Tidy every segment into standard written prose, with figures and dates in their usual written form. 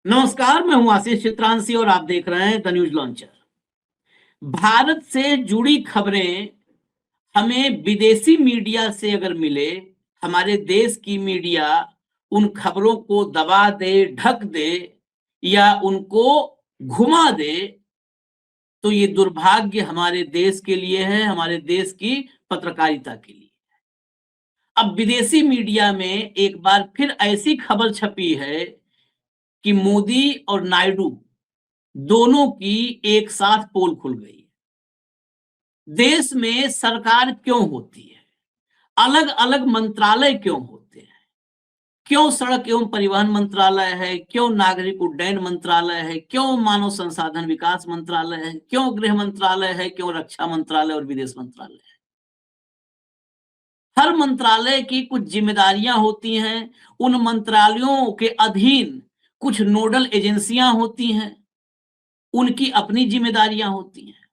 नमस्कार, मैं हूं आशीष चित्रांशी और आप देख रहे हैं द न्यूज लॉन्चर। भारत से जुड़ी खबरें हमें विदेशी मीडिया से अगर मिले, हमारे देश की मीडिया उन खबरों को दबा दे, ढक दे या उनको घुमा दे, तो ये दुर्भाग्य हमारे देश के लिए है, हमारे देश की पत्रकारिता के लिए। अब विदेशी मीडिया में एक बार फिर ऐसी खबर छपी है कि मोदी और नायडू दोनों की एक साथ पोल खुल गई है। देश में सरकार क्यों होती है, अलग अलग मंत्रालय क्यों होते हैं, क्यों सड़क एवं परिवहन मंत्रालय है, क्यों नागरिक उड्डयन मंत्रालय है, क्यों मानव संसाधन विकास मंत्रालय है, क्यों गृह मंत्रालय है, क्यों रक्षा मंत्रालय और विदेश मंत्रालय है। हर मंत्रालय की कुछ जिम्मेदारियां होती हैं, उन मंत्रालयों के अधीन कुछ नोडल एजेंसियां होती हैं, उनकी अपनी जिम्मेदारियां होती हैं।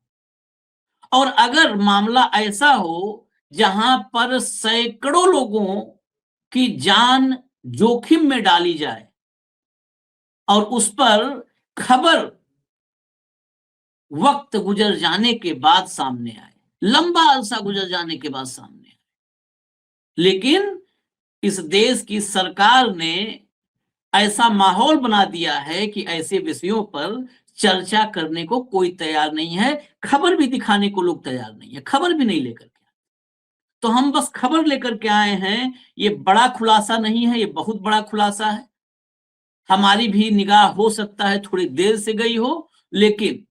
और अगर मामला ऐसा हो जहां पर सैकड़ों लोगों की जान जोखिम में डाली जाए और उस पर खबर वक्त गुजर जाने के बाद सामने आए, लंबा अरसा गुजर जाने के बाद सामने आए, लेकिन इस देश की सरकार ने ऐसा माहौल बना दिया है कि ऐसे विषयों पर चर्चा करने को कोई तैयार नहीं है, खबर भी दिखाने को लोग तैयार नहीं है, खबर भी नहीं लेकर के। तो हम बस खबर लेकर के आए हैं। ये बड़ा खुलासा नहीं है, ये बहुत बड़ा खुलासा है। हमारी भी निगाह हो सकता है थोड़ी देर से गई हो, लेकिन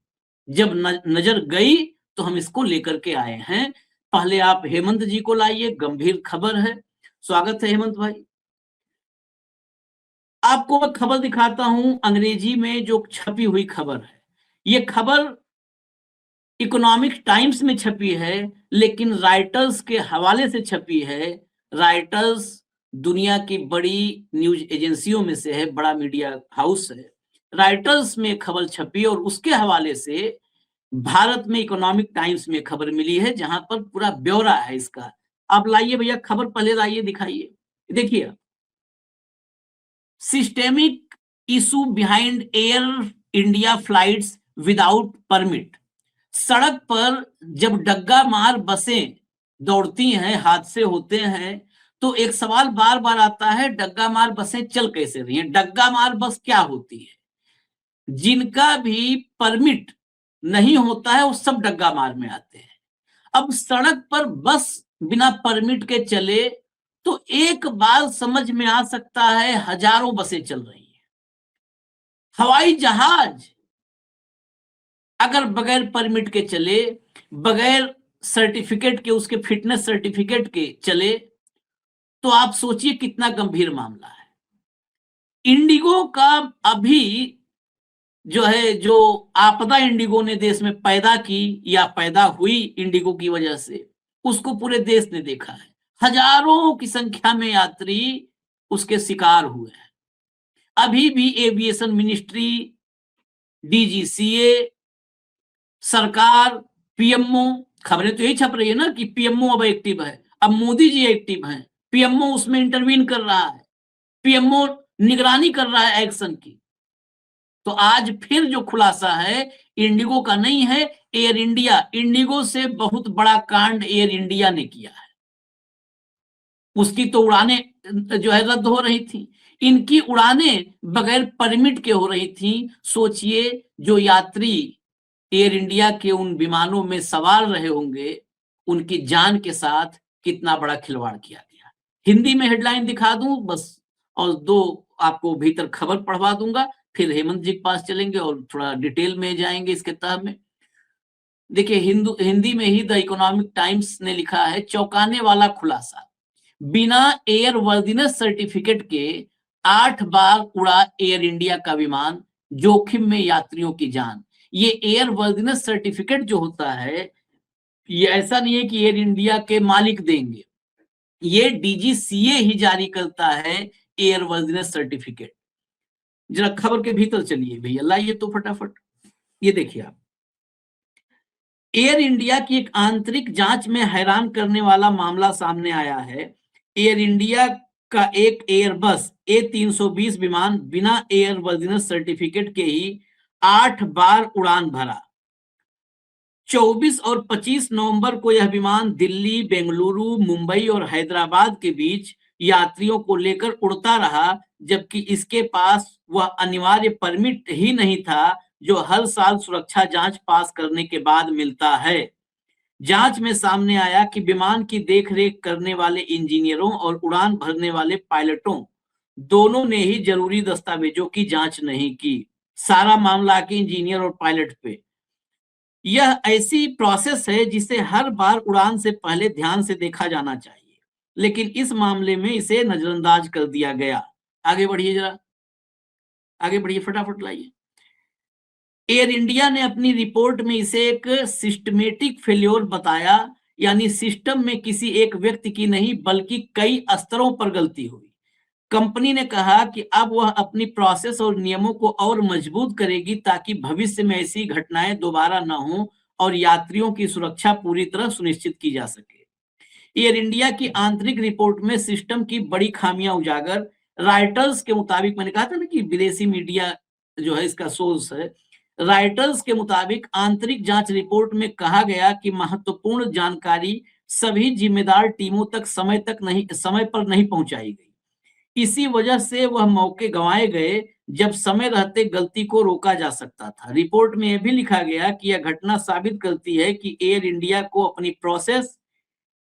जब नजर गई तो हम इसको लेकर के आए हैं। पहले आप हेमंत जी को लाइए, गंभीर खबर है। स्वागत है हेमंत भाई। आपको मैं खबर दिखाता हूं, अंग्रेजी में जो छपी हुई खबर है। ये खबर इकोनॉमिक टाइम्स में छपी है, लेकिन राइटर्स के हवाले से छपी है। राइटर्स दुनिया की बड़ी न्यूज एजेंसियों में से है, बड़ा मीडिया हाउस है। राइटर्स में खबर छपी और उसके हवाले से भारत में इकोनॉमिक टाइम्स में खबर मिली है, जहां पर पूरा ब्यौरा है इसका। आप लाइए भैया खबर, पहले लाइए, दिखाइए। देखिए, systemic issue behind air India flights without permit. सड़क पर जब डग्गा मार बसें दौड़ती हैं, हादसे होते हैं, तो एक सवाल बार बार आता है, डग्गा मार बसें चल कैसे रही हैं? डग्गा मार बस क्या होती है? जिनका भी परमिट नहीं होता है वो सब डग्गा मार में आते हैं। अब सड़क पर बस बिना परमिट के चले तो एक बात समझ में आ सकता है, हजारों बसें चल रही हैं। हवाई जहाज अगर बगैर परमिट के चले, बगैर सर्टिफिकेट के, उसके फिटनेस सर्टिफिकेट के चले, तो आप सोचिए कितना गंभीर मामला है। इंडिगो का अभी जो आपदा इंडिगो ने देश में पैदा की या पैदा हुई इंडिगो की वजह से, उसको पूरे देश ने देखा है। हजारों की संख्या में यात्री उसके शिकार हुए हैं। अभी भी एविएशन मिनिस्ट्री, डीजीसीए, सरकार, पीएमओ, खबरें तो यही छप रही है ना कि पीएमओ अब एक्टिव है, अब मोदी जी एक्टिव हैं, पीएमओ उसमें इंटरवीन कर रहा है, पीएमओ निगरानी कर रहा है एक्शन की। तो आज फिर जो खुलासा है, इंडिगो का नहीं है, एयर इंडिया, इंडिगो से बहुत बड़ा कांड एयर इंडिया ने किया है। उसकी तो उड़ानें जो है रद्द हो रही थी, इनकी उड़ानें बगैर परमिट के हो रही थी। सोचिए, जो यात्री एयर इंडिया के उन विमानों में सवार रहे होंगे, उनकी जान के साथ कितना बड़ा खिलवाड़ किया गया। हिंदी में हेडलाइन दिखा दूं बस, और दो आपको भीतर खबर पढ़वा दूंगा, फिर हेमंत जी के पास चलेंगे और थोड़ा डिटेल में जाएंगे इसके तह में। देखिए, हिंदी में ही द इकोनॉमिक टाइम्स ने लिखा है, चौंकाने वाला खुलासा, बिना एयर वर्दीनेस सर्टिफिकेट के 8 बार उड़ा एयर इंडिया का विमान, जोखिम में यात्रियों की जान। ये एयर वर्दीनेस सर्टिफिकेट जो होता है, ये ऐसा नहीं है कि एयर इंडिया के मालिक देंगे, ये डीजीसीए ही जारी करता है एयर वर्दीनेस सर्टिफिकेट। जरा खबर के भीतर चलिए भैया, लाइए तो फटाफट। ये देखिए आप, एयर इंडिया की एक आंतरिक जांच में हैरान करने वाला मामला सामने आया है। एयर इंडिया का एक एयरबस A320 विमान बिना एयरवर्दिनेस सर्टिफिकेट के ही 8 बार उड़ान भरा। 24 और 25 नवंबर को यह विमान दिल्ली, बेंगलुरु, मुंबई और हैदराबाद के बीच यात्रियों को लेकर उड़ता रहा, जबकि इसके पास वह अनिवार्य परमिट ही नहीं था जो हर साल सुरक्षा जांच पास करने के बाद मिलता है। जांच में सामने आया कि विमान की देखरेख करने वाले इंजीनियरों और उड़ान भरने वाले पायलटों दोनों ने ही जरूरी दस्तावेजों की जांच नहीं की। सारा मामला के इंजीनियर और पायलट पे। यह ऐसी प्रोसेस है जिसे हर बार उड़ान से पहले ध्यान से देखा जाना चाहिए, लेकिन इस मामले में इसे नजरअंदाज कर दिया गया। आगे बढ़िए, जरा आगे बढ़िए, फटाफट लाइए। एयर इंडिया ने अपनी रिपोर्ट में इसे एक सिस्टमेटिक फेल्योर बताया, यानी सिस्टम में किसी एक व्यक्ति की नहीं बल्कि कई स्तरों पर गलती हुई। कंपनी ने कहा कि अब वह अपनी प्रोसेस और नियमों को और मजबूत करेगी ताकि भविष्य में ऐसी घटनाएं दोबारा न हो और यात्रियों की सुरक्षा पूरी तरह सुनिश्चित की जा सके। एयर इंडिया की आंतरिक रिपोर्ट में सिस्टम की बड़ी खामियां उजागर। राइटर्स के मुताबिक, मैंने कहा था ना कि विदेशी मीडिया जो है इसका सोर्स है, राइटर्स के मुताबिक आंतरिक जांच रिपोर्ट में कहा गया कि महत्वपूर्ण जानकारी सभी जिम्मेदार टीमों तक समय पर नहीं पहुंचाई गई। इसी वजह से वह मौके गंवाए गए जब समय रहते गलती को रोका जा सकता था। रिपोर्ट में यह भी लिखा गया कि यह घटना साबित करती है कि एयर इंडिया को अपनी प्रोसेस,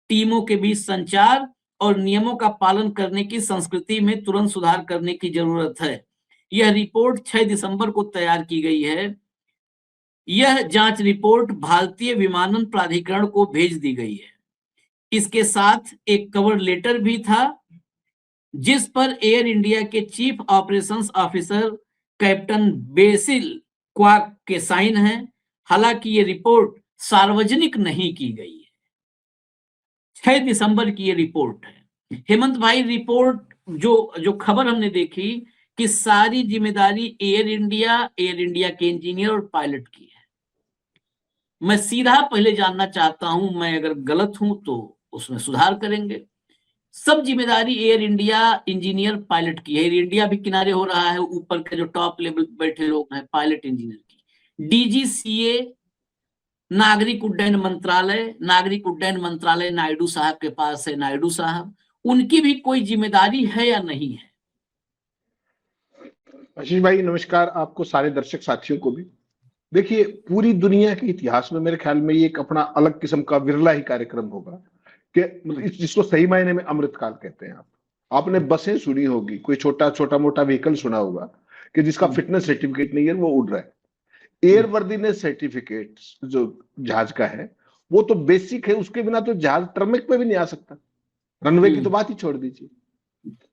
टीमों के बीच संचार और नियमों का पालन करने की संस्कृति में तुरंत सुधार करने की जरूरत है। यह रिपोर्ट 6 दिसंबर को तैयार की गई है। यह जांच रिपोर्ट भारतीय विमानन प्राधिकरण को भेज दी गई है। इसके साथ एक कवर लेटर भी था जिस पर एयर इंडिया के chief operations officer captain BECIL quack के साइन हैं। हालांकि ये रिपोर्ट सार्वजनिक नहीं की गई है। 6 दिसंबर की ये रिपोर्ट है। हेमंत भाई, रिपोर्ट जो खबर हमने देखी कि सारी जिम्मेदारी एयर इंडिया के इंजीनियर और पायलट की है। मैं सीधा पहले जानना चाहता हूं, मैं अगर गलत हूं तो उसमें सुधार करेंगे। सब जिम्मेदारी एयर इंडिया इंजीनियर पायलट की है। एयर इंडिया भी किनारे हो रहा है, ऊपर के जो टॉप लेवल पे बैठे लोग हैं पायलट इंजीनियर की। डीजीसीए, नागरिक उड्डयन मंत्रालय नायडू साहब के पास है, नायडू साहब, उनकी भी कोई जिम्मेदारी है या नहीं है? आशीष भाई नमस्कार, आपको सारे दर्शक साथियों को भी। देखिए, पूरी दुनिया के इतिहास में मेरे ख्याल में ये एक अपना अलग किस्म का विरला ही कार्यक्रम होगा कि जिसको सही मायने में अमृतकाल कहते हैं। आपने बसें सुनी होगी, कोई छोटा मोटा व्हीकल सुना होगा कि जिसका फिटनेस सर्टिफिकेट नहीं है, वो उड़ रहा है। एयरवर्दीनेस सर्टिफिकेट जो जहाज का है वो तो बेसिक है, उसके बिना तो जहाज टर्मिक पे भी नहीं आ सकता। रनवे की तो बात ही छोड़ दीजिए।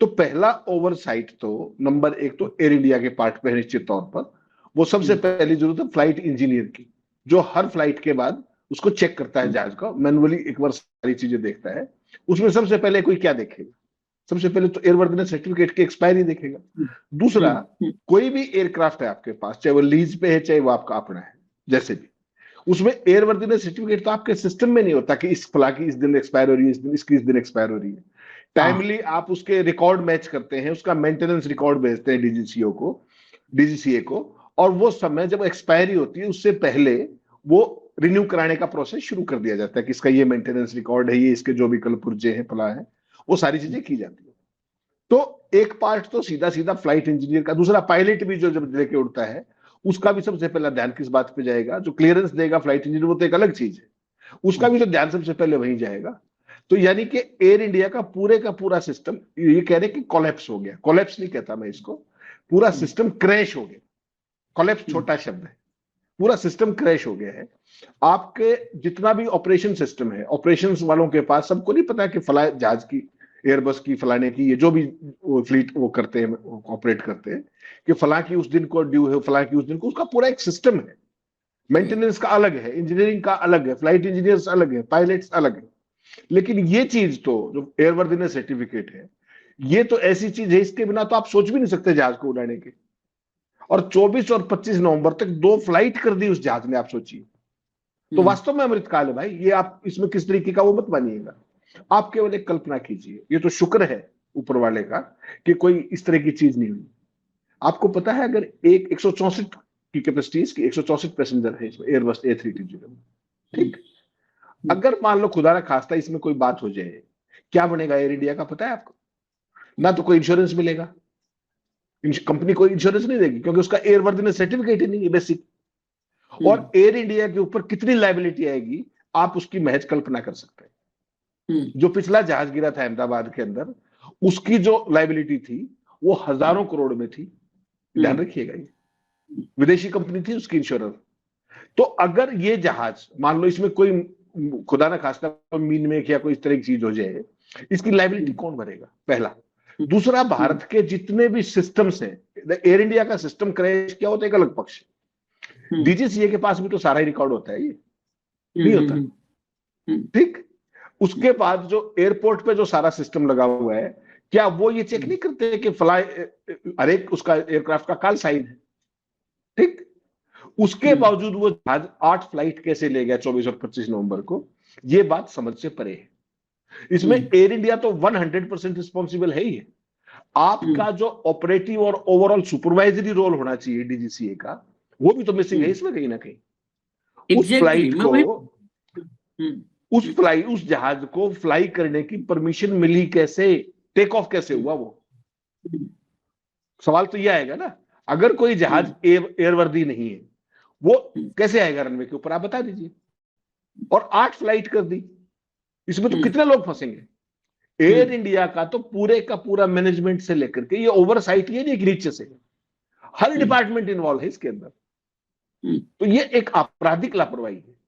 तो पहला ओवरसाइट तो नंबर 1 तो एयर इंडिया के पार्ट पे है निश्चित तौर पर। वो सबसे पहली जरूरत है फ्लाइट इंजीनियर की, जो हर फ्लाइट के बाद उसको चेक करता है जहाज का, मैनुअली एक बार सारी चीजें देखता है। उसमें सबसे पहले कोई क्या देखेगा? सबसे पहले तो एयरवर्दीनेस सर्टिफिकेट की एक्सपायरी देखेगा। दूसरा, कोई भी एयरक्राफ्ट है आपके पास, चाहे वो लीज पे है चाहे वो आपका अपना है, जैसे भी, उसमें एयरवर्दीनेस सर्टिफिकेट तो आपके सिस्टम में नहीं होता कि इस फला की इस दिन एक्सपायर हो रही है, इस दिन इसकी इस दिन एक्सपायर हो रही है। टाइमली आप उसके रिकॉर्ड मैच करते हैं, उसका मेंटेनेंस रिकॉर्ड भेजते हैं डीजीसीए को, और वो समय जब एक्सपायरी होती है उससे पहले वो रिन्यू कराने का प्रोसेस शुरू कर दिया जाता है कि इसका ये मेंटेनेंस रिकॉर्ड है, ये इसके जो भी कल पुर्जे हैं, फला है, वो सारी चीजें की जाती है। तो एक पार्ट तो सीधा सीधा फ्लाइट इंजीनियर का। दूसरा, पायलट भी जो जब लेके उड़ता है उसका भी सबसे पहला ध्यान किस बात पे जाएगा? जो क्लियरेंस देगा फ्लाइट इंजीनियर, वो तो एक अलग चीज है, उसका भी तो ध्यान सबसे पहले वहीं जाएगा। तो यानी कि एयर इंडिया का पूरा सिस्टम, ये कह रहे कि कोलैप्स हो गया। कोलैप्स नहीं कहता मैं इसको, पूरा सिस्टम क्रैश हो गया। कोलैप्स छोटा शब्द है, पूरा सिस्टम क्रैश हो गया है। आपके जितना भी ऑपरेशन सिस्टम है, ऑपरेशंस वालों के पास सबको नहीं पता कि फलाए जहाज की, एयरबस की, फलाने की, ये जो भी फ्लीट वो करते हैं, ऑपरेट करते हैं, कि फला की उस दिन को ड्यू है, फला की उस दिन को, उसका पूरा एक सिस्टम है। मेंटेनेंस का अलग है, इंजीनियरिंग का अलग है, फ्लाइट इंजीनियर्स अलग है, पायलट्स अलग है। लेकिन ये चीज तो जो एयरवर्दीनेस सर्टिफिकेट है, ये तो ऐसी चीज है, इसके बिना तो आप सोच भी नहीं सकते जहाज को उड़ाने के। और 24 और 25 नवंबर तक 2 फ्लाइट कर दी उस जहाज ने, आप सोचिए। तो वास्तव में अमृतकाल है भाई ये। आप इसमें किस तरीके का वो मत मानिएगा, आप केवल एक कल्पना कीजिए। ये तो शुक्र है ऊपर वाले का कि कोई इस तरह की चीज नहीं हुई। आपको पता है अगर एक 164 की कैपेसिटी, इसकी 164 पैसेंजर है इसमें एयरबस A320 में, ठीक, अगर मान लो खुदा ना खास्ता इसमें कोई बात हो जाए, क्या बनेगा एयर इंडिया का पता है आपको? ना तो कोई इंश्योरेंस मिलेगा, कंपनी कोई इंश्योरेंस नहीं देगी क्योंकि उसका एयरवर्दीनेस सर्टिफिकेट ही नहीं है बेसिक। और एयर इंडिया के ऊपर कितनी लायबिलिटी आएगी आप उसकी महज कल्पना कर सकते हैं। जो पिछला जहाज गिरा था अहमदाबाद के अंदर, उसकी जो लायबिलिटी थी वो हजारों करोड़ में थी, ध्यान रखिएगा। ये विदेशी कंपनी थी उसकी इंश्योरर। तो अगर ये जहाज मान लो इसमें कोई खुदा ना खास्ता मीन में या कोई इस तरह की चीज हो जाए, इसकी लायबिलिटी कौन भरेगा? पहला। दूसरा, भारत के जितने भी सिस्टम्स हैं, एयर इंडिया का सिस्टम क्रैश क्या होता है एक अलग पक्ष, डीजीसीए के पास भी तो सारा ही रिकॉर्ड होता है, ये नहीं होता, ठीक। उसके बाद जो एयरपोर्ट पे जो सारा सिस्टम लगा हुआ है, क्या वो ये चेक नहीं करते कि फ्लाई हर एक उसका एयरक्राफ्ट का कॉल साइन है, ठीक। उसके बावजूद वो जहाज 8 फ्लाइट कैसे ले गया 24 और 25 नवंबर को, ये बात समझ से परे है। इसमें एयर इंडिया तो 100% रिस्पॉन्सिबल है ही है। आपका जो ऑपरेटिव और ओवरऑल सुपरवाइजरी रोल होना चाहिए डीजीसीए का, वो भी तो मिसिंग है इसमें कहीं ना कहीं। उस फ्लाइट को उस जहाज को फ्लाई करने की परमिशन मिली कैसे? टेक ऑफ कैसे हुआ? वो सवाल तो यह आएगा ना। अगर कोई जहाज एयरवर्दी नहीं है, वो कैसे आएगा रनवे के ऊपर? आप बता दीजिए। और 8 फ्लाइट कर दी, इसमें तो कितने लोग फंसेंगे? एयर इंडिया का तो पूरे का पूरा मैनेजमेंट से लेकर के ये ओवरसाइट, ये नहीं एक नीचे से, हर डिपार्टमेंट इन्वॉल्व है इसके अंदर। तो ये एक आपराधिक लापरवाही है।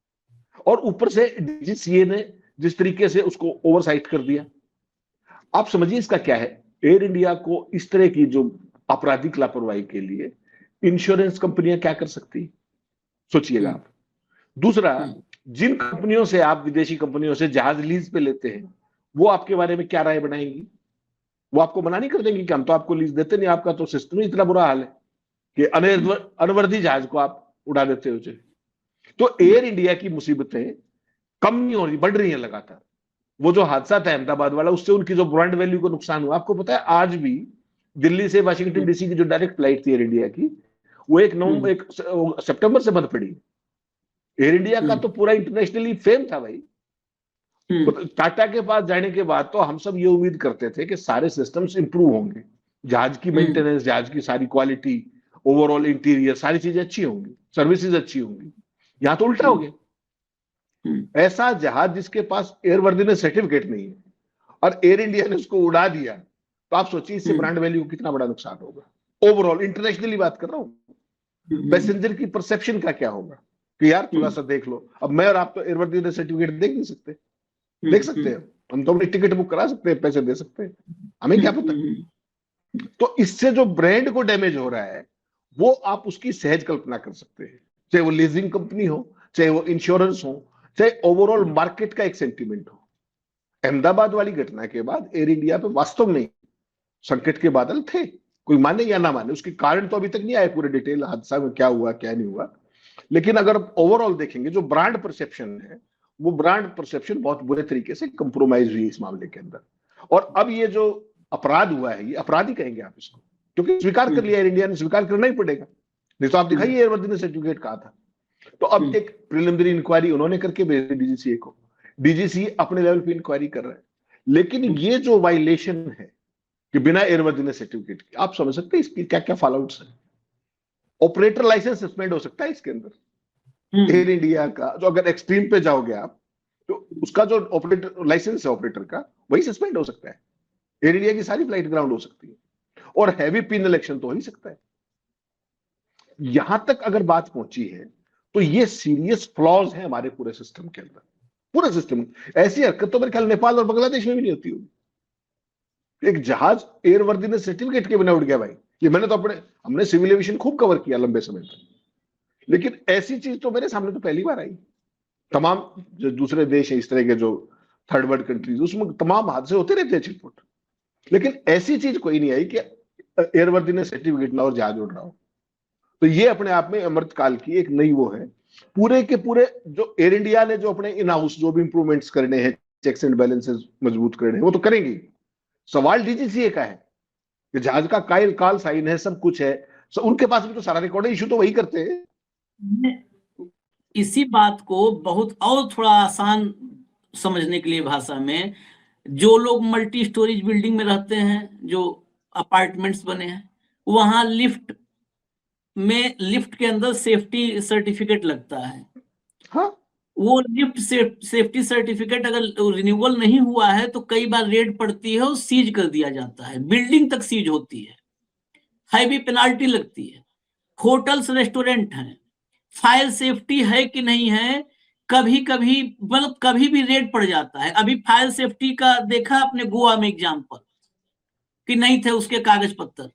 और ऊपर से डीजीसीए ने जिस तरीके से उसको ओवरसाइट कर दिया, आप समझिए इसका क्या है। एयर इंडिया को इस तरह की जो आपराधिक लापरवाही के लिए इंश्योरेंस कंपनियां क्या कर सकती, सोचिएगा आप। दूसरा, जिन कंपनियों से आप विदेशी कंपनियों से जहाज लीज पे लेते हैं, वो आपके बारे में क्या राय बनाएंगी? वो आपको मना नहीं कर देंगे कि हम तो आपको लीज देते नहीं, आपका तो सिस्टम ही इतना बुरा हाल है कि अनवर्दी जहाज को आप उड़ा देते हो। तो एयर इंडिया की मुसीबतें कम नहीं हो रही, बढ़ रही हैं लगातार। वो जो हादसा था अहमदाबाद वाला, उससे उनकी जो ब्रांड वैल्यू को नुकसान हुआ। आपको पता है आज भी दिल्ली से वाशिंगटन डीसी की जो डायरेक्ट फ्लाइट थी एयर इंडिया की, वो एक सितंबर से बंद पड़ी। एयर इंडिया का तो पूरा इंटरनेशनली फेम था भाई। टाटा के पास जाने के बाद तो हम सब ये उम्मीद करते थे कि सारे सिस्टम्स इंप्रूव होंगे, जहाज की मेंटेनेंस, जहाज की सारी क्वालिटी, ओवरऑल इंटीरियर, सारी चीजें अच्छी होंगी, सर्विसेज अच्छी होंगी। यहां तो उल्टा हो गया। ऐसा जहाज जिसके पास एयरवर्दीनेस सर्टिफिकेट नहीं है और एयर इंडिया ने उसको उड़ा दिया, तो आप सोचिए इससे ब्रांड वैल्यू को कितना बड़ा नुकसान होगा। ओवरऑल इंटरनेशनली बात कर रहा हूं। पैसेंजर की परसेप्शन का क्या होगा कि यार थोड़ा सा देख लो। अब मैं और आप तो एयरवर्दीनेस सर्टिफिकेट देख नहीं सकते, देख सकते हैं हम तो अपनी टिकट बुक करा सकते हैं, पैसे दे सकते हैं, हमें क्या पता। तो इससे जो ब्रांड को डैमेज हो रहा है, वो आप उसकी सहज कल्पना कर सकते हैं। चाहे वो लीजिंग कंपनी हो, चाहे वो इंश्योरेंस हो, चाहे ओवरऑल मार्केट का एक सेंटीमेंट हो। अहमदाबाद वाली घटना के बाद एयर इंडिया पे वास्तव में संकट के बादल थे, कोई माने या ना माने। उसके कारण तो अभी तक नहीं आए पूरे डिटेल, हादसा में क्या हुआ क्या नहीं हुआ। लेकिन अगर ओवरऑल देखेंगे, जो ब्रांड परसेप्शन है, वो ब्रांड परसेप्शन बहुत बुरे तरीके से कंप्रोमाइज हुई इस मामले के अंदर। और अब ये जो अपराध हुआ है, ये अपराध ही कहेंगे आप इसको, क्योंकि स्वीकार कर लिया एयर इंडिया ने, स्वीकार करना ही पड़ेगा, नहीं तो आप दिखाइए एयरवर्दीनेस सर्टिफिकेट कहा था। तो अब एक प्रिलिमिनरी इंक्वायरी उन्होंने करके भेजी डीजीसीए को, डीजीसीए अपने लेवल पे इंक्वायरी कर रहा है। लेकिन ये जो वायलेशन है कि बिना एयरवर्दीनेस सर्टिफिकेट के, आप समझ सकते हैं इसकी क्या क्या फॉलोआउट्स है। ऑपरेटर लाइसेंस सस्पेंड हो सकता है इसके अंदर। एयर इंडिया का जो अगर एक्सट्रीम पे जाओगे आप, तो उसका जो ऑपरेटर लाइसेंस है ऑपरेटर का, वही सस्पेंड हो सकता है। एयर इंडिया की सारी फ्लाइट ग्राउंड हो सकती है और हैवी पिनल एक्शन तो हो ही सकता है। यहां तक अगर बात पहुंची है, तो ये सीरियस फ्लॉज है हमारे पूरे सिस्टम के अंदर। पूरे सिस्टम ऐसी हरकत तो मेरे ख्याल नेपाल और बांग्लादेश में भी नहीं होती होगी। एक जहाज एयरवर्दीनेस सर्टिफिकेट के बिना उड़ गया भाई। ये मैंने तो हमने सिविल एविएशन खूब कवर किया लंबे समय तक, लेकिन ऐसी चीज तो मेरे सामने तो पहली बार आई। तमाम जो दूसरे देश है इस तरह के, जो थर्ड वर्ल्ड कंट्रीज, उसमें तमाम हादसे होते रहते हैं छिटपुट, लेकिन ऐसी चीज कोई नहीं आई कि एयरवर्दीनेस सर्टिफिकेट ना और जहाज उड़ रहा हो। तो ये अपने आप में अमृतकाल की एक नई वो है। पूरे के पूरे जो एयर इंडिया ने जो अपने इन हाउस जो भी इंप्रूवमेंट्स करने हैं, चेक्स एंड बैलेंसेस मजबूत करने हैं, वो तो करेंगे। सवाल डीजीसीए का है कि जहाज का काल साइन है, सब कुछ है, उनके पास भी तो सारा रिकॉर्ड है, इशू तो वही करते हैं। इसी बात को बहुत और थोड़ा आसान समझने के लिए भाषा में, जो लोग मल्टी स्टोरेज बिल्डिंग में रहते हैं, जो अपार्टमेंट्स बने हैं, वहां लिफ्ट के अंदर सेफ्टी सर्टिफिकेट लगता है। हाँ, वो लिफ्ट सेफ्टी सर्टिफिकेट अगर रिन्यूअल नहीं हुआ है तो कई बार रेड पड़ती है और सीज कर दिया जाता है, बिल्डिंग तक सीज होती है, हैवी पेनाल्टी लगती है। होटल्स रेस्टोरेंट हैं, फायर सेफ्टी है कि नहीं है, कभी कभी मतलब कभी भी रेड पड़ जाता है। अभी फायर सेफ्टी का देखा आपने गोवा में एग्जाम्पल, कि नहीं थे उसके कागज पत्तर,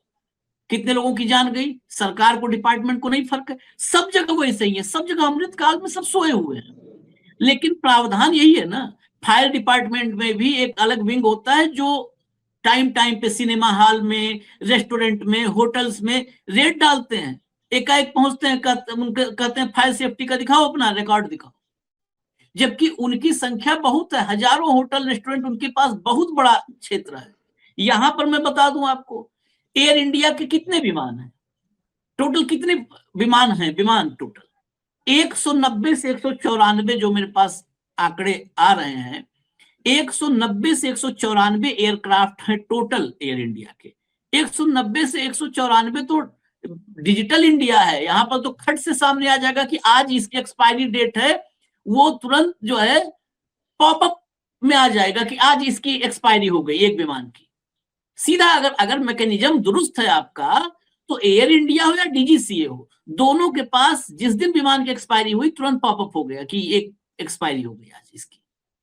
कितने लोगों की जान गई। सरकार को, डिपार्टमेंट को नहीं फर्क है, सब जगह वैसे ही है, सब जगह अमृतकाल में सब सोए हुए हैं। लेकिन प्रावधान यही है ना, फायर डिपार्टमेंट में भी एक अलग विंग होता है जो टाइम टाइम पे सिनेमा हॉल में, रेस्टोरेंट में, होटल्स में रेड डालते हैं। एकाएक पहुंचते हैं, कहते हैं फायर सेफ्टी का दिखाओ, अपना रिकॉर्ड दिखाओ, जबकि उनकी संख्या बहुत है, हजारों होटल रेस्टोरेंट उनके पास, बहुत बड़ा क्षेत्र है। यहां पर मैं बता दूं आपको, एयर इंडिया के कितने विमान हैं, टोटल कितने विमान हैं, विमान टोटल 190 से 194 जो मेरे पास आंकड़े आ रहे हैं, 190 से 194 एयरक्राफ्ट हैं टोटल एयर इंडिया के। 190 से 194 तो डिजिटल इंडिया है, यहां पर तो खट से सामने आ जाएगा कि आज इसकी एक्सपायरी डेट है, वो तुरंत जो है पॉपअप में आ जाएगा कि आज इसकी एक्सपायरी हो गई एक विमान की। सीधा अगर मैकेनिज्म दुरुस्त है आपका, तो एयर इंडिया हो या डीजीसीए हो, दोनों के पास जिस दिन विमान की एक्सपायरी हुई तुरंत पॉपअप हो गया कि एक एक्सपायरी हो गई आज इसकी।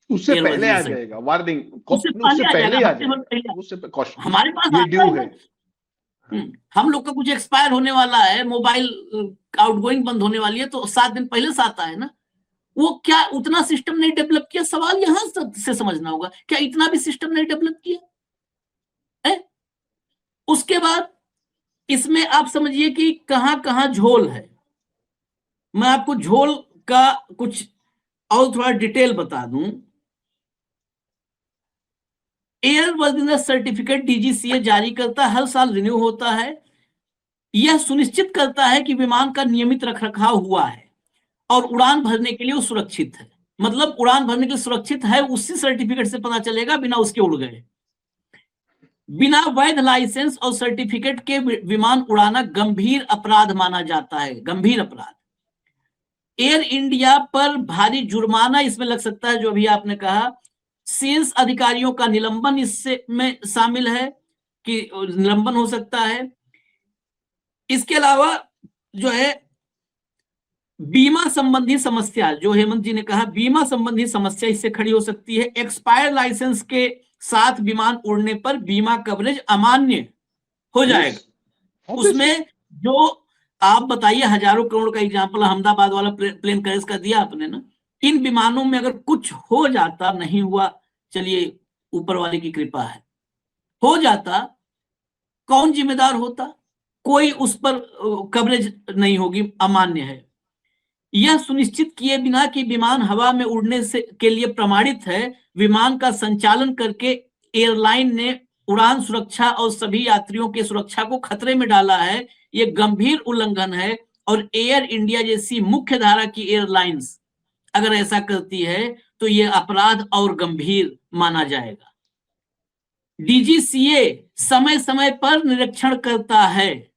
उससे पहले आ जाएगा वार्निंग, उससे पहले आ जाएगा, उससे हमारे पास ये ड्यू है। हम लोग का कुछ एक्सपायर होने वाला है, मोबाइल आउटगोइंग बंद होने वाली है, तो 7 दिन पहले से आता है ना। वो क्या उतना सिस्टम नहीं डेवलप किया, सवाल यहां से समझना होगा, क्या इतना भी सिस्टम नहीं डेवलप किया है? उसके बाद इसमें आप समझिए कि कहां कहां झोल है। मैं आपको झोल का कुछ और थोड़ा डिटेल बता दूं। एयर वर्दिनेस सर्टिफिकेट डीजीसीए जारी करता है, हर साल रिन्यू होता है। यह सुनिश्चित करता है कि विमान का नियमित रखरखाव हुआ है और उड़ान भरने के लिए वो सुरक्षित है। मतलब उड़ान भरने के लिए सुरक्षित है, उसी सर्टिफिकेट से पता चलेगा, बिना उसके उड़ गए। बिना वैध लाइसेंस और सर्टिफिकेट के विमान उड़ाना गंभीर अपराध माना जाता है, गंभीर अपराध। एयर इंडिया पर भारी जुर्माना इसमें लग सकता है, जो अभी आपने कहा। सेल्स अधिकारियों का निलंबन इससे में शामिल है कि निलंबन हो सकता है। इसके अलावा जो है बीमा संबंधी समस्या, जो हेमंत जी ने कहा, बीमा संबंधी समस्या इससे खड़ी हो सकती है। एक्सपायर लाइसेंस के साथ विमान उड़ने पर बीमा कवरेज अमान्य हो जाएगा। उसमें जो आप बताइए, हजारों करोड़ का एग्जांपल अहमदाबाद वाला प्लेन क्रैश का दिया आपने ना, इन विमानों में अगर कुछ हो जाता, नहीं हुआ, चलिए ऊपर वाले की कृपा है, हो जाता, कौन जिम्मेदार होता? कोई उस पर कवरेज नहीं होगी, अमान्य है। यह सुनिश्चित किए बिना कि विमान हवा में उड़ने से के लिए प्रमाणित है, विमान का संचालन करके एयरलाइन ने उड़ान सुरक्षा और सभी यात्रियों की सुरक्षा को खतरे में डाला है, यह गंभीर उल्लंघन है। और एयर इंडिया जैसी मुख्य धारा की एयरलाइंस अगर ऐसा करती है तो यह अपराध और गंभीर माना जाएगा। डीजीसीए समय समय पर निरीक्षण करता है,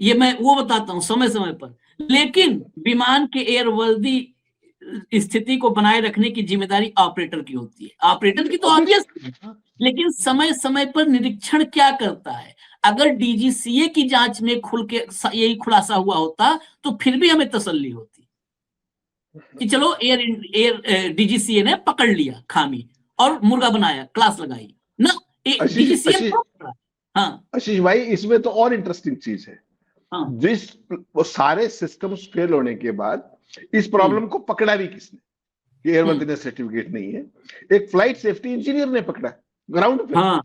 ये मैं वो बताता हूं, समय समय पर, लेकिन विमान के एयरवर्दी स्थिति को बनाए रखने की जिम्मेदारी ऑपरेटर की होती है। ऑपरेटर की तो ऑब्वियस, लेकिन समय समय पर निरीक्षण क्या करता है? अगर डीजीसीए की जांच में खुल के यही खुलासा हुआ होता तो फिर भी हमें तसल्ली होती कि चलो एयर डीजीसीए ने पकड़ लिया खामी और मुर्गा बनाया, क्लास लगाई ना, डीजीसीए। हाँ आशीष भाई, इसमें तो और इंटरेस्टिंग चीज है। हाँ। जिस वो सारे सिस्टम्स फेल होने के बाद इस प्रॉब्लम को पकड़ा भी किसने? एयरवर्दीनेस सर्टिफिकेट नहीं है, एक फ्लाइट सेफ्टी इंजीनियर ने पकड़ा ग्राउंड पे। हाँ,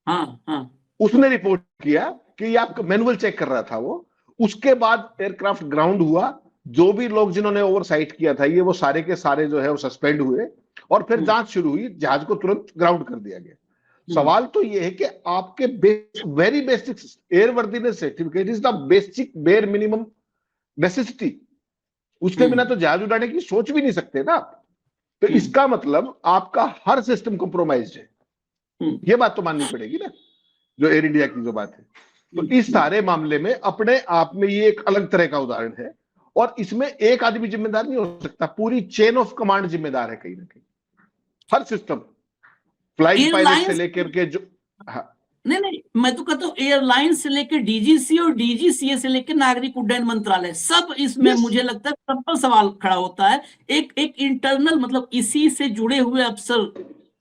हाँ, हाँ। उसने रिपोर्ट किया कि ये आपका मैनुअल चेक कर रहा था वो। उसके बाद एयरक्राफ्ट ग्राउंड हुआ, जो भी लोग जिन्होंने ओवरसाइट किया था ये, वो सारे के सारे जो है वो सस्पेंड हुए और फिर जांच शुरू हुई, जहाज को तुरंत ग्राउंड कर दिया गया। सवाल तो ये है कि आपके very basic airworthiness certificate is the basic bare minimum necessity. उसके बिना तो जहाज उड़ाने की सोच भी नहीं सकते ना आप। तो इसका मतलब आपका हर सिस्टम कॉम्प्रोमाइज है। ये बात तो माननी पड़ेगी ना, जो एयर इंडिया की जो बात है। तो इस सारे मामले में अपने आप में ये एक अलग तरह का उदाहरण है, और इसमें एक आदमी जिम्मेदार नहीं हो सकता, पूरी चेन ऑफ कमांड जिम्मेदार है कहीं ना कहीं, हर सिस्टम, फ्लाइट पायलट से लेकर के जो। हाँ, नहीं, मैं तो कहता हूँ एयरलाइन से लेकर डीजीसी और डीजीसीए से लेकर नागरिक उड्डयन मंत्रालय, सब इसमें मुझे लगता है सब पर सवाल खड़ा होता है। एक इंटरनल, मतलब इसी से जुड़े हुए अफसर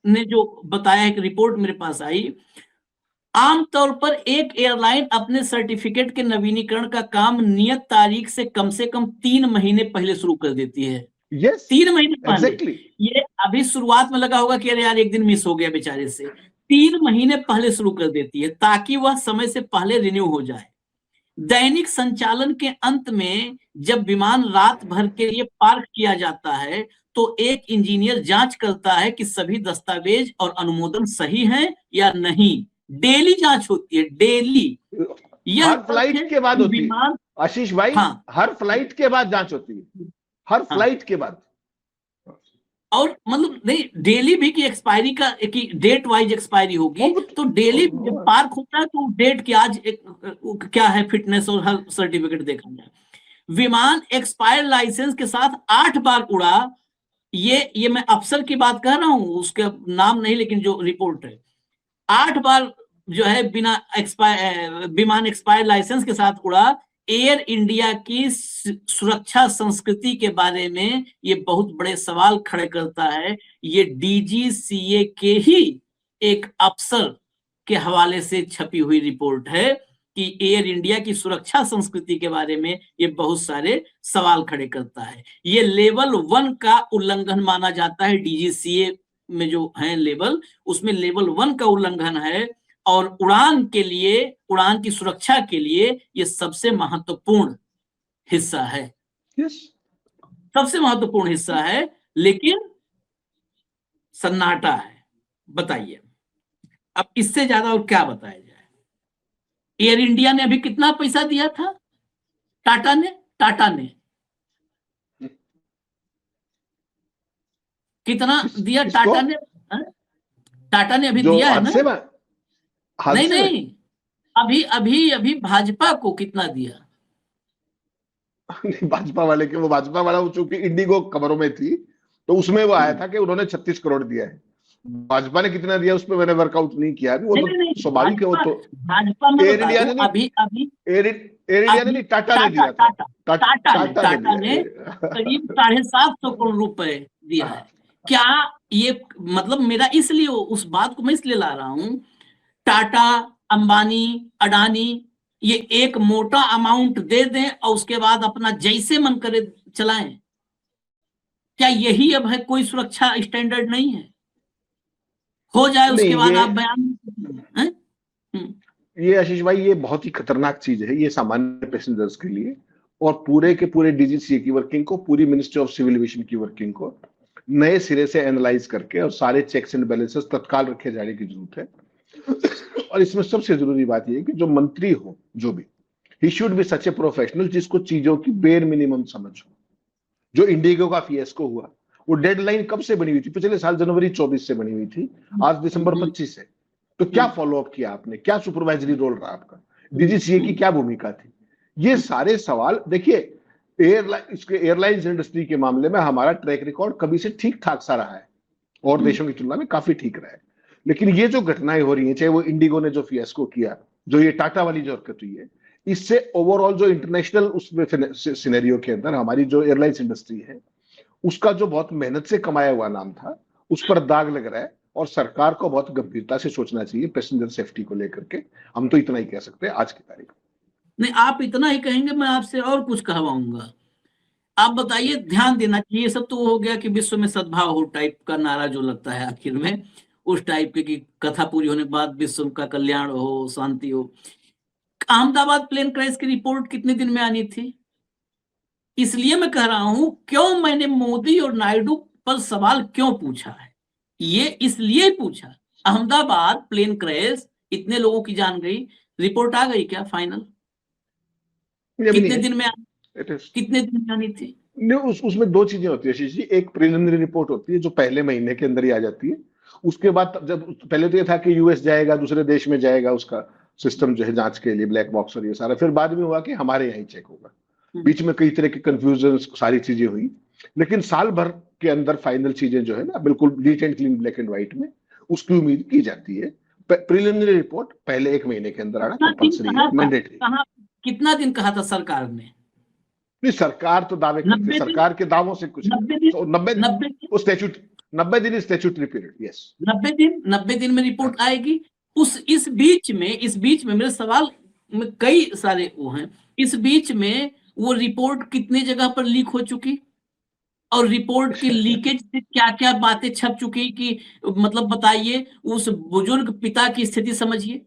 ने जो बताया, एक रिपोर्ट मेरे पास आई, आमतौर पर एक एयरलाइन अपने सर्टिफिकेट के नवीनीकरण का काम नियत तारीख से कम 3 महीने पहले शुरू कर देती है। 3 महीने पहले। ये अभी शुरुआत में लगा होगा कि अरे यार एक दिन मिस हो गया बेचारे से, 3 महीने पहले शुरू कर देती है ताकि वह समय से पहले रिन्यू हो जाए। दैनिक संचालन के अंत में जब विमान रात भर के लिए पार्क किया जाता है तो एक इंजीनियर जांच करता है कि सभी दस्तावेज और अनुमोदन सही हैं या नहीं। डेली जांच होती है, डेली। हर फ्लाइट के बाद होती है आशीष भाई। हाँ, हर फ्लाइट के बाद जांच होती है, हर फ्लाइट के बाद। और मतलब नहीं, डेली भी की एक्सपायरी का की डेट वाइज एक्सपायरी होगी, तो डेली जब पार्क होता है तो डेट की आज क्या है फिटनेस और हर सर्टिफिकेट देखा जाए। विमान एक्सपायर लाइसेंस के साथ 8 बार उड़ा। ये मैं अफसर की बात कर रहा हूं, उसका नाम नहीं, लेकिन जो रिपोर्ट है, 8 बार जो है बिना विमान एक्सपायर लाइसेंस के साथ उड़ा। एयर इंडिया की सुरक्षा संस्कृति के बारे में ये बहुत बड़े सवाल खड़े करता है। ये डीजीसीए के ही एक अफसर के हवाले से छपी हुई रिपोर्ट है कि एयर इंडिया की सुरक्षा संस्कृति के बारे में ये बहुत सारे सवाल खड़े करता है। ये लेवल 1 का उल्लंघन माना जाता है। डीजीसीए में जो है लेवल, उसमें लेवल 1 का उल्लंघन है, और उड़ान के लिए, उड़ान की सुरक्षा के लिए ये सबसे महत्वपूर्ण हिस्सा है। सबसे महत्वपूर्ण हिस्सा है, लेकिन सन्नाटा है। बताइए अब इससे ज्यादा और क्या बताया जाए। एयर इंडिया ने अभी कितना पैसा दिया था? टाटा ने कितना दिया? टाटा ने अभी दिया है ना? नहीं, अभी भाजपा को कितना दिया? भाजपा वाले के, वो भाजपा वाला चूंकि इंडिगो खबरों में थी तो उसमें वो आया था कि उन्होंने 36 करोड़ दिया है। भाजपा ने कितना दिया उसमें मैंने वर्कआउट नहीं किया। वो तो स्वाभाविक है, वो तो भाजपा में एयर इंडिया ने एयर इंडिया ने नहीं, टाटा ने दिया था। टाटा ने करीब 750 करोड़ रुपए दिया है। क्या ये मतलब, मेरा इसलिए उस बात को मैं इसलिए ला रहा हूं, टाटा, अंबानी, अडानी ये एक मोटा अमाउंट दे दें और उसके बाद अपना जैसे मन करे चलाएं। क्या यही अब है? कोई सुरक्षा स्टैंडर्ड नहीं है? हो जाए उसके बाद आप बयान। ये आशीष भाई, ये बहुत ही खतरनाक चीज है ये सामान्य पैसेंजर्स के लिए, और पूरे के पूरे डीजीसीए की वर्किंग को, पूरी मिनिस्ट्री ऑफ सिविल एविएशन की वर्किंग को नए सिरे से एनालाइज करके और सारे चेक्स एंड बैलेंसेस तत्काल रखे जाने की जरूरत है। और इसमें सबसे जरूरी बात यह है कि जो मंत्री हो, जो भी, he should be such a professional जिसको चीजों की बेर मिनिमम समझ हो। जो इंडिगो का फिएस्को हुआ, वो डेडलाइन कब से बनी हुई थी? पिछले साल जनवरी 24 से बनी हुई थी, आज दिसंबर 25 है। तो क्या फॉलोअप किया आपने? क्या सुपरवाइजरी रोल रहा आपका? डीजीसीए की क्या भूमिका थी? ये सारे सवाल देखिए। एयरलाइंस इंडस्ट्री के मामले में हमारा ट्रैक रिकॉर्ड कभी से ठीक ठाक सा रहा है और देशों की तुलना में काफी ठीक रहा है। लेकिन ये जो घटनाएं हो रही हैं, चाहे वो इंडिगो ने जो फिएस्को किया, जो ये टाटा वाली जो हरकत हुई है, इससे ओवरऑल जो इंटरनेशनल उसमें सिनेरियो के अंदर हमारी जो एयरलाइंस इंडस्ट्री है, उसका जो बहुत मेहनत से कमाया हुआ नाम था, उस पर दाग लग रहा है। और सरकार को बहुत गंभीरता से सोचना चाहिए पैसेंजर सेफ्टी को लेकर के। हम तो इतना ही कह सकते हैं आज की तारीख। नहीं, आप इतना ही कहेंगे, मैं आपसे और कुछ कहवाऊंगा। आप बताइए, ध्यान देना चाहिए। सब तो हो गया कि विश्व में सद्भाव हो टाइप का नारा जो लगता है आखिर में, उस टाइप के, कि कथा पूरी होने के बाद विश्व का कल्याण हो, शांति हो। अहमदाबाद प्लेन क्रैश की रिपोर्ट कितने दिन में आनी थी? इसलिए मैं कह रहा हूं, क्यों मैंने मोदी और नायडू पर सवाल क्यों पूछा है, ये इसलिए पूछा अहमदाबाद प्लेन क्रैश, इतने लोगों की जान गई, रिपोर्ट आ गई क्या फाइनल? कितने दिन में कितने दिन में आनी थी? उसमें दो चीजें होती है आशीष जी। एक प्रिलिमिनरी रिपोर्ट होती है जो पहले महीने के अंदर ही आ जाती है। उसके बाद जब पहले तो ये था कि यूएस जाएगा, दूसरे देश में जाएगा, उसका सिस्टम जो है जांच के लिए, ब्लैक बॉक्स और ये सारा, फिर बाद में हुआ कि हमारे यहाँ ही चेक होगा। बीच में कई तरह के कंफ्यूजन, सारी चीजें हुई, लेकिन साल भर के अंदर फाइनल चीजें जो है ना बिल्कुल neat and clean, black and white में, उसकी उम्मीद की जाती है। प्रिलिमिनरी रिपोर्ट पहले एक महीने के अंदर आना कंपल्सरी है, मैंडेटरी। कितना दिन कहा था सरकार ने? नहीं, सरकार तो दावे करती है, सरकार के दावों से कुछ 90 दिन स्टैट्यूटरी पीरियड। यस, 90 दिन में रिपोर्ट आएगी। इस बीच में मेरे सवाल में कई सारे वो हैं। इस बीच में वो रिपोर्ट कितनी जगह पर लीक हो चुकी, और रिपोर्ट के लीकेज से क्या क्या बातें छप चुकी कि मतलब बताइए, उस बुजुर्ग पिता की स्थिति समझिए।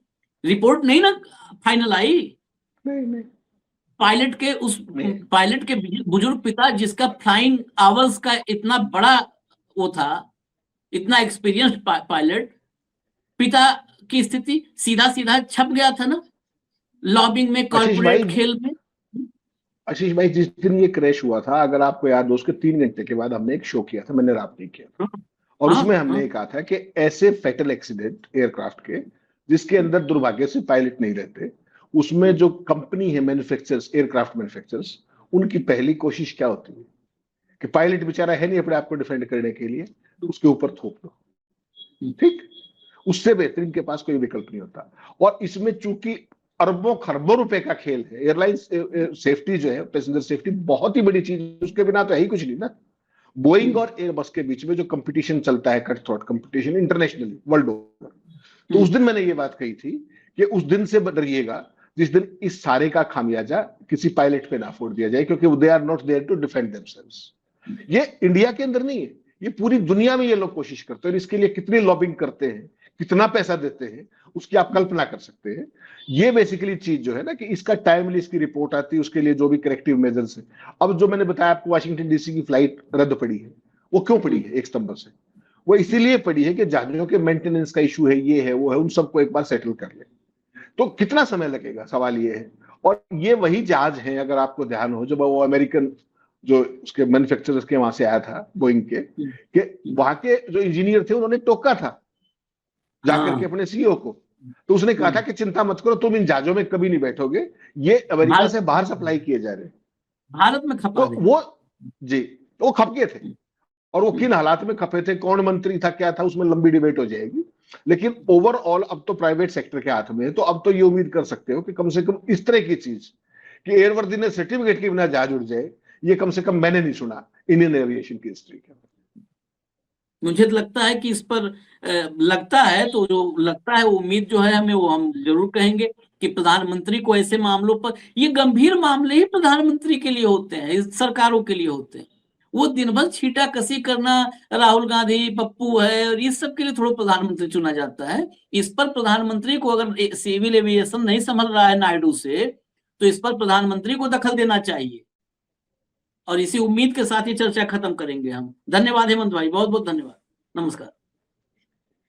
रिपोर्ट नहीं ना फाइनल आई। नहीं। पायलट के बुजुर्ग पिता, जिसका फ्लाइंग आवर्स का इतना बड़ा वो था, इतना एक्सपीरियंस्ड पायलट, पिता की स्थिति सीधा सीधा छप गया था ना लॉबिंग में, कॉर्पोरेट खेल में। आशीष भाई, जिस दिन ये क्रैश हुआ था, अगर आपको याद हो, उसके 3 घंटे के बाद हमने एक शो किया था, मैंने रात नहीं किया था, और उसमें हमने कहा था कि ऐसे फैटल एक्सीडेंट एयरक्राफ्ट के जिसके अंदर दुर्भाग्य से पायलट नहीं रहते, उसमें जो कंपनी है मैन्युफैक्चरर्स, एयरक्राफ्ट मैन्युफैक्चरर्स, उनकी पहली कोशिश क्या होती है कि पायलट बेचारा है नहीं अपने आप को डिफेंड करने के लिए, उसके ऊपर थोप दो। ठीक, उससे बेहतरीन के पास कोई विकल्प नहीं होता। और इसमें चूंकि अरबों खरबों रुपए का खेल है, एयरलाइन सेफ्टी जो है, पैसेंजर सेफ्टी बहुत ही बड़ी चीज, उसके बिना तो है ही कुछ नहीं ना। बोइंग और एयरबस के बीच में जो कंपटीशन चलता है, cut throat competition internationally, world over, तो उस दिन मैंने ये बात कही थी कि उस दिन से डरिएगा जिस दिन इस सारे का खामियाजा किसी पायलट पे ना फोड़ दिया जाए, क्योंकि they are not there to defend themselves. ये इंडिया के अंदर नहीं है, ये पूरी दुनिया में ये लोग कोशिश करते हैं, और इसके लिए कितनी लॉबिंग करते हैं, कितना पैसा देते हैं, उसकी आप कल्पना कर सकते हैं। ये बेसिकली चीज जो है ना कि इसका टाइमली इसकी रिपोर्ट आती है, उसके लिए जो भी करेक्टिव मेजर्स है। अब जो मैंने बताया आपको, वाशिंगटन डीसी की फ्लाइट रद्द पड़ी है, वो क्यों पड़ी है 1 सितंबर से? वो इसीलिए पड़ी है कि जहाजों के मेंटेनेंस का इशू है, ये है, वो है, उन सबको एक बार सेटल कर ले। तो कितना समय लगेगा, सवाल ये है। और ये वही जहाज है, अगर आपको ध्यान हो, जब वो अमेरिकन जो उसके मैन्युफैक्चरर्स के वहां से आया था, बोइंग के वहां के जो इंजीनियर थे, उन्होंने टोका था जाकर के अपने सीईओ को, तो उसने कहा था कि चिंता मत करो, तुम इन जहाजों में कभी नहीं बैठोगे, ये अमेरिका से बाहर सप्लाई किए जा रहे, भारत में खपा तो वो जी, वो खप गए थे। और वो किन हालात में खपे थे, कौन मंत्री था, क्या था, उसमें लंबी डिबेट हो जाएगी। लेकिन ओवरऑल अब तो प्राइवेट सेक्टर के हाथ में है, तो अब तो ये उम्मीद कर सकते हो कि कम से कम इस तरह की चीज कि एयरवर्दीनेस सर्टिफिकेट के बिना जहाज उड़ जाए, ये कम से कम मैंने नहीं सुना इंडियन एविएशन की हिस्ट्री के। मुझे लगता है कि इस पर लगता है, तो जो लगता है उम्मीद जो है हमें, वो हम जरूर कहेंगे कि प्रधानमंत्री को ऐसे मामलों पर, ये गंभीर मामले ही प्रधानमंत्री के लिए होते हैं, इस सरकारों के लिए होते हैं। वो दिन भर छीटा कसी करना, राहुल गांधी, पप्पू है, और इस सब के लिए थोड़ा प्रधानमंत्री चुना जाता है। इस पर प्रधानमंत्री को, अगर सिविल एविएशन नहीं संभल रहा है नायडू से, तो इस पर प्रधानमंत्री को दखल देना चाहिए। और इसी उम्मीद के साथ ही चर्चा खत्म करेंगे हम। धन्यवाद हेमंत भाई, बहुत बहुत धन्यवाद, नमस्कार।